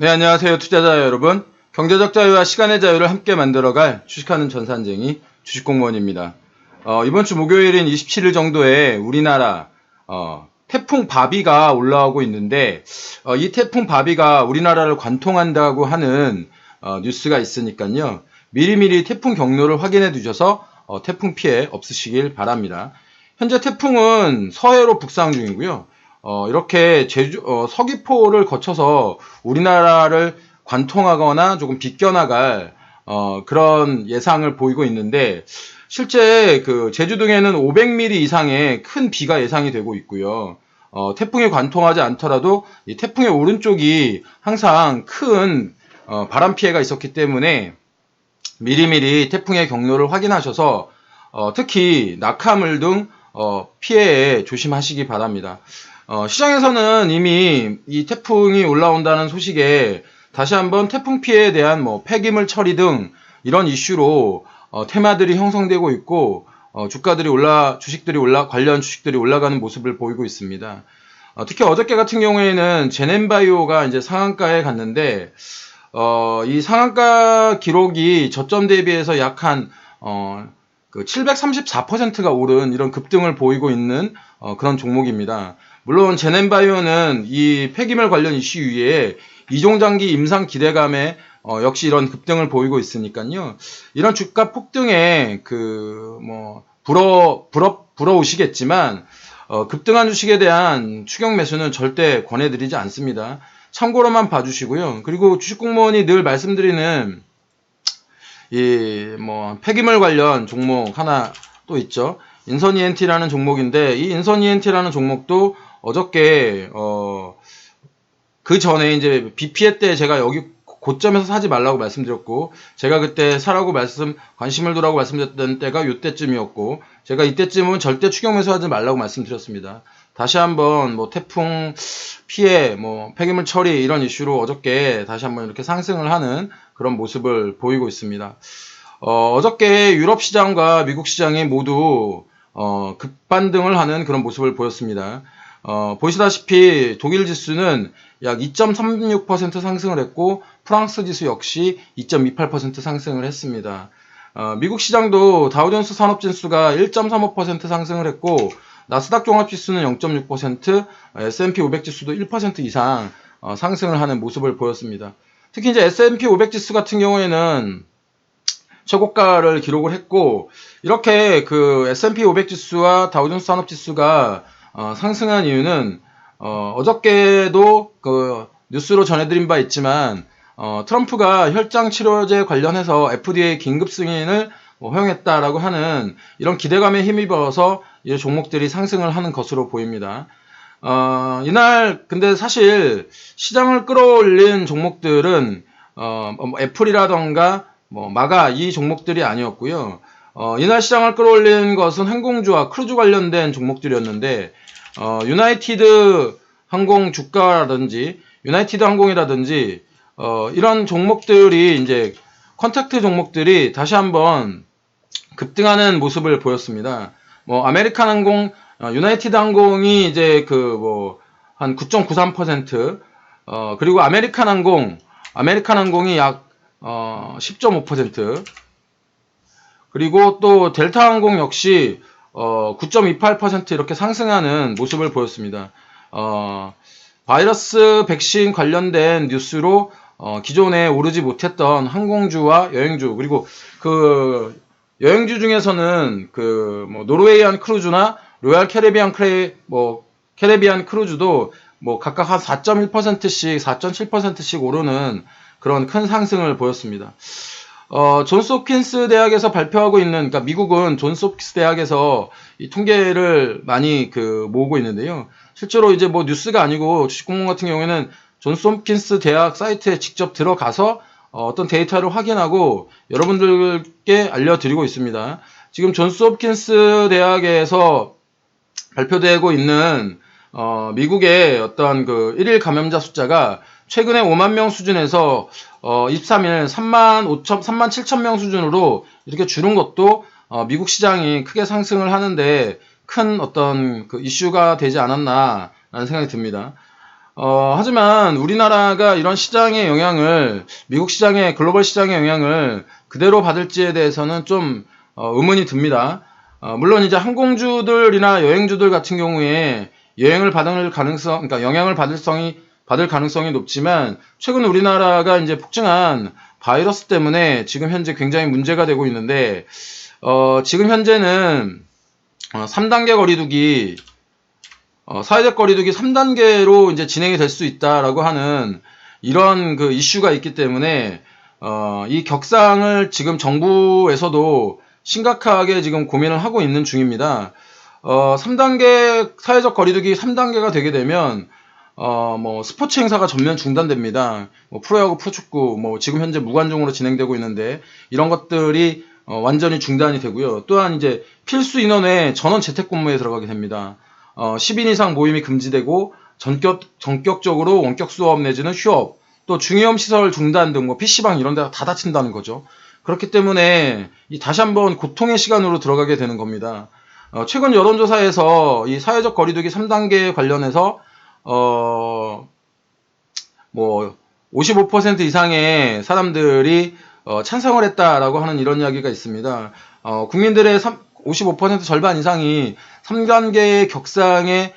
네, 안녕하세요. 투자자 여러분. 경제적 자유와 시간의 자유를 함께 만들어갈 주식하는 전산쟁이 주식공무원입니다. 이번 주 목요일인 27일 정도에 우리나라 태풍 바비가 올라오고 있는데 이 태풍 바비가 우리나라를 관통한다고 하는 뉴스가 있으니까요. 미리미리 태풍 경로를 확인해 두셔서 태풍 피해 없으시길 바랍니다. 현재 태풍은 서해로 북상 중이고요. 이렇게 서귀포를 거쳐서 우리나라를 관통하거나 조금 비껴나갈 그런 예상을 보이고 있는데 실제 그 제주 등에는 500mm 이상의 큰 비가 예상이 되고 있고요. 태풍이 관통하지 않더라도 이 태풍의 오른쪽이 항상 큰 바람 피해가 있었기 때문에 미리미리 태풍의 경로를 확인하셔서 특히 낙하물 등 피해에 조심하시기 바랍니다. 시장에서는 이미 이 태풍이 올라온다는 소식에 다시 한번 태풍 피해에 대한 폐기물 처리 등 이런 이슈로 테마들이 형성되고 있고 관련 주식들이 올라가는 모습을 보이고 있습니다. 특히 어저께 같은 경우에는 제넨바이오가 이제 상한가에 갔는데 이 상한가 기록이 저점 대비해서 약 한 734%가 오른 이런 급등을 보이고 있는 그런 종목입니다. 물론 제넨바이오는 이 폐기물 관련 이슈 위에 이종장기 임상 기대감에 역시 이런 급등을 보이고 있으니까요. 이런 주가 폭등에 부러우시겠지만 급등한 주식에 대한 추격 매수는 절대 권해드리지 않습니다. 참고로만 봐주시고요. 그리고 주식공무원이 늘 말씀드리는 폐기물 관련 종목 하나 또 있죠. 인선 ENT라는 종목인데 이 인선 ENT라는 종목도 어저께 그 전에 이제 BPA 때 제가 여기 고점에서 사지 말라고 말씀드렸고 제가 그때 사라고 관심을 두라고 말씀드렸던 때가 이때쯤이었고 제가 이때쯤은 절대 추격 매수하지 말라고 말씀드렸습니다. 다시 한번 태풍 피해, 폐기물 처리 이런 이슈로 어저께 다시 한번 이렇게 상승을 하는 그런 모습을 보이고 있습니다. 어저께 유럽 시장과 미국 시장이 모두 급반등을 하는 그런 모습을 보였습니다. 보시다시피 독일 지수는 약 2.36% 상승을 했고 프랑스 지수 역시 2.28% 상승을 했습니다. 미국 시장도 다우존스 산업지수가 1.35% 상승을 했고 나스닥 종합지수는 0.6%, S&P 500 지수도 1% 이상 상승을 하는 모습을 보였습니다. 특히 이제 S&P 500 지수 같은 경우에는 최고가를 기록을 했고 이렇게 그 S&P 500 지수와 다우존스 산업지수가 상승한 이유는 어저께도 그 뉴스로 전해드린 바 있지만 트럼프가 혈장 치료제 관련해서 FDA 긴급 승인을 허용했다라고 하는 이런 기대감에 힘입어서 이 종목들이 상승을 하는 것으로 보입니다. 이날 근데 사실 시장을 끌어올린 종목들은 애플이라던가 마가 이 종목들이 아니었고요. 이날 시장을 끌어올린 것은 항공주와 크루즈 관련된 종목들이었는데 유나이티드 항공 주가라든지 유나이티드 항공이라든지 이런 종목들이 이제 컨택트 종목들이 다시 한번 급등하는 모습을 보였습니다. 아메리칸 항공, 유나이티드 항공이 이제 한 9.93%, 그리고 아메리칸 항공이 약 10.5%, 그리고 또 델타 항공 역시 9.28% 이렇게 상승하는 모습을 보였습니다. 바이러스 백신 관련된 뉴스로 기존에 오르지 못했던 항공주와 여행주, 그리고 그 여행주 중에서는 노르웨이안 크루즈나 로얄 캐리비안 크루즈도 각각 한 4.1%씩, 4.7%씩 오르는 그런 큰 상승을 보였습니다. 존스 홉킨스 대학에서 발표하고 있는, 그러니까 미국은 존스 홉킨스 대학에서 이 통계를 많이 모으고 있는데요. 실제로 이제 뉴스가 아니고 주식공무원 같은 경우에는 존스 홉킨스 대학 사이트에 직접 들어가서 어떤 데이터를 확인하고 여러분들께 알려드리고 있습니다. 지금 존스 홉킨스 대학에서 발표되고 있는 미국의 어떤 일일 감염자 숫자가 최근에 5만 명 수준에서 23일 3만 7천 명 수준으로 이렇게 줄은 것도 미국 시장이 크게 상승을 하는데 큰 어떤 이슈가 되지 않았나라는 생각이 듭니다. 하지만 우리나라가 이런 시장의 영향을, 미국 시장의, 글로벌 시장의 영향을 그대로 받을지에 대해서는 좀 의문이 듭니다. 물론 이제 항공주들이나 여행주들 같은 경우에 여행을 받을 가능성, 그러니까 영향을 받을 가능성이 높지만, 최근 우리나라가 이제 폭증한 바이러스 때문에 지금 현재 굉장히 문제가 되고 있는데, 지금 현재는 3단계 거리두기, 사회적 거리두기 3단계로 이제 진행이 될 수 있다라고 하는 이런 그 이슈가 있기 때문에, 이 격상을 지금 정부에서도 심각하게 지금 고민을 하고 있는 중입니다. 3단계, 사회적 거리두기 3단계가 되게 되면, 뭐, 스포츠 행사가 전면 중단됩니다. 뭐, 프로야구, 프로축구, 뭐, 지금 현재 무관중으로 진행되고 있는데, 이런 것들이 완전히 중단이 되고요. 또한 이제 필수 인원의 전원 재택근무에 들어가게 됩니다. 10인 이상 모임이 금지되고, 전격적으로 원격 수업 내지는 휴업, 또 중위험 시설 중단 등 뭐, PC방 이런 데가 다 닫힌다는 거죠. 그렇기 때문에, 다시 한번 고통의 시간으로 들어가게 되는 겁니다. 최근 여론조사에서 이 사회적 거리두기 3단계 관련해서 뭐 55% 이상의 사람들이 찬성을 했다라고 하는 이런 이야기가 있습니다. 국민들의 55% 절반 이상이 3단계의 격상의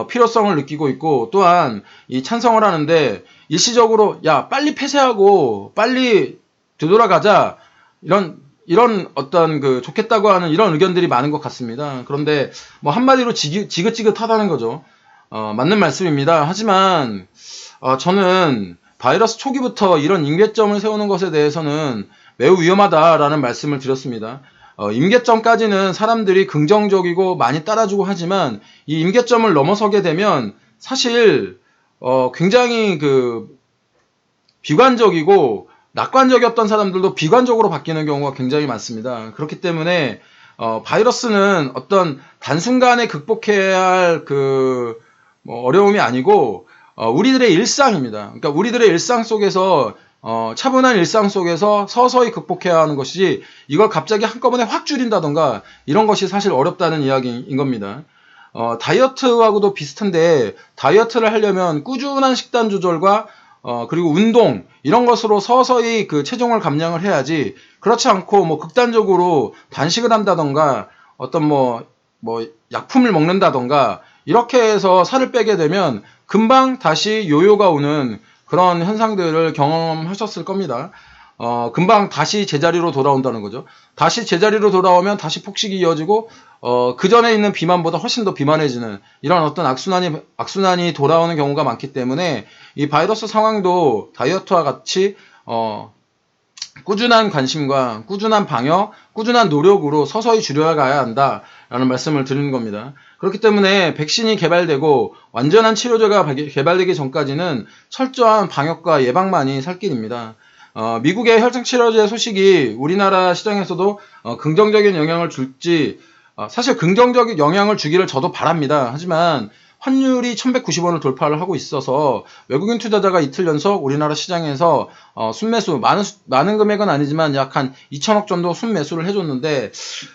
필요성을 느끼고 있고, 또한 이 찬성을 하는데 일시적으로 야 빨리 폐쇄하고 빨리 되돌아가자, 이런 어떤 그 좋겠다고 하는 이런 의견들이 많은 것 같습니다. 그런데 뭐 한마디로 지긋지긋하다는 거죠. 맞는 말씀입니다. 하지만 저는 바이러스 초기부터 이런 임계점을 세우는 것에 대해서는 매우 위험하다라는 말씀을 드렸습니다. 임계점까지는 사람들이 긍정적이고 많이 따라주고 하지만, 이 임계점을 넘어서게 되면 사실 굉장히 그 비관적이고 낙관적이었던 사람들도 비관적으로 바뀌는 경우가 굉장히 많습니다. 그렇기 때문에 바이러스는 어떤 단순간에 극복해야 할 뭐 어려움이 아니고 우리들의 일상입니다. 그러니까 우리들의 일상 속에서 차분한 일상 속에서 서서히 극복해야 하는 것이지, 이걸 갑자기 한꺼번에 확 줄인다던가 이런 것이 사실 어렵다는 이야기인 겁니다. 다이어트하고도 비슷한데, 다이어트를 하려면 꾸준한 식단 조절과 그리고 운동, 이런 것으로 서서히 그 체중을 감량을 해야지, 그렇지 않고 뭐 극단적으로 단식을 한다던가 어떤 뭐 약품을 먹는다던가 이렇게 해서 살을 빼게 되면 금방 다시 요요가 오는 그런 현상들을 경험하셨을 겁니다. 금방 다시 제자리로 돌아온다는 거죠. 다시 제자리로 돌아오면 다시 폭식이 이어지고, 그 전에 있는 비만보다 훨씬 더 비만해지는 이런 어떤 악순환이 돌아오는 경우가 많기 때문에, 이 바이러스 상황도 다이어트와 같이, 꾸준한 관심과 꾸준한 방역, 꾸준한 노력으로 서서히 줄여가야 한다라는 말씀을 드리는 겁니다. 그렇기 때문에 백신이 개발되고 완전한 치료제가 개발되기 전까지는 철저한 방역과 예방만이 살 길입니다. 미국의 혈증치료제 소식이 우리나라 시장에서도 긍정적인 영향을 줄지, 사실 긍정적인 영향을 주기를 저도 바랍니다. 하지만 환율이 1190원을 돌파를 하고 있어서 외국인 투자자가 이틀 연속 우리나라 시장에서 순매수, 많은 금액은 아니지만 약 한 2천억 정도 순매수를 해줬는데,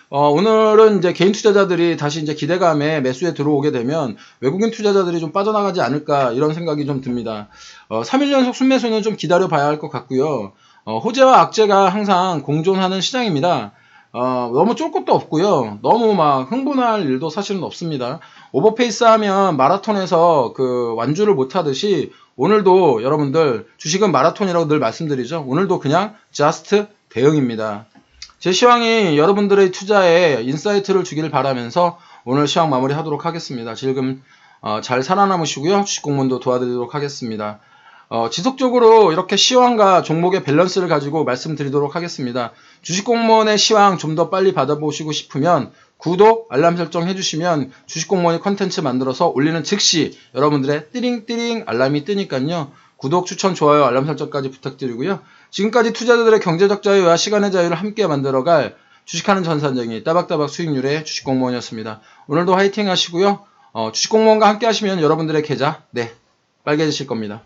오늘은 이제 개인 투자자들이 다시 이제 기대감에 매수에 들어오게 되면 외국인 투자자들이 좀 빠져나가지 않을까, 이런 생각이 좀 듭니다. 3일 연속 순매수는 좀 기다려 봐야 할 것 같고요. 호재와 악재가 항상 공존하는 시장입니다. 너무 쫄 것도 없고요. 너무 막 흥분할 일도 사실은 없습니다. 오버페이스 하면 마라톤에서 그 완주를 못 하듯이, 오늘도 여러분들 주식은 마라톤이라고 늘 말씀드리죠. 오늘도 그냥 just 대응입니다. 제 시황이 여러분들의 투자에 인사이트를 주기를 바라면서 오늘 시황 마무리하도록 하겠습니다. 지금 잘 살아남으시고요. 주식 공부도 도와드리도록 하겠습니다. 지속적으로 이렇게 시황과 종목의 밸런스를 가지고 말씀드리도록 하겠습니다. 주식공무원의 시황 좀 더 빨리 받아보시고 싶으면 구독, 알람 설정 해주시면 주식공무원이 컨텐츠 만들어서 올리는 즉시 여러분들의 띠링띠링 알람이 뜨니까요. 구독, 추천, 좋아요, 알람 설정까지 부탁드리고요. 지금까지 투자자들의 경제적 자유와 시간의 자유를 함께 만들어갈 주식하는 전산쟁이 따박따박 수익률의 주식공무원이었습니다. 오늘도 화이팅 하시고요. 주식공무원과 함께 하시면 여러분들의 계좌 빨개지실 겁니다.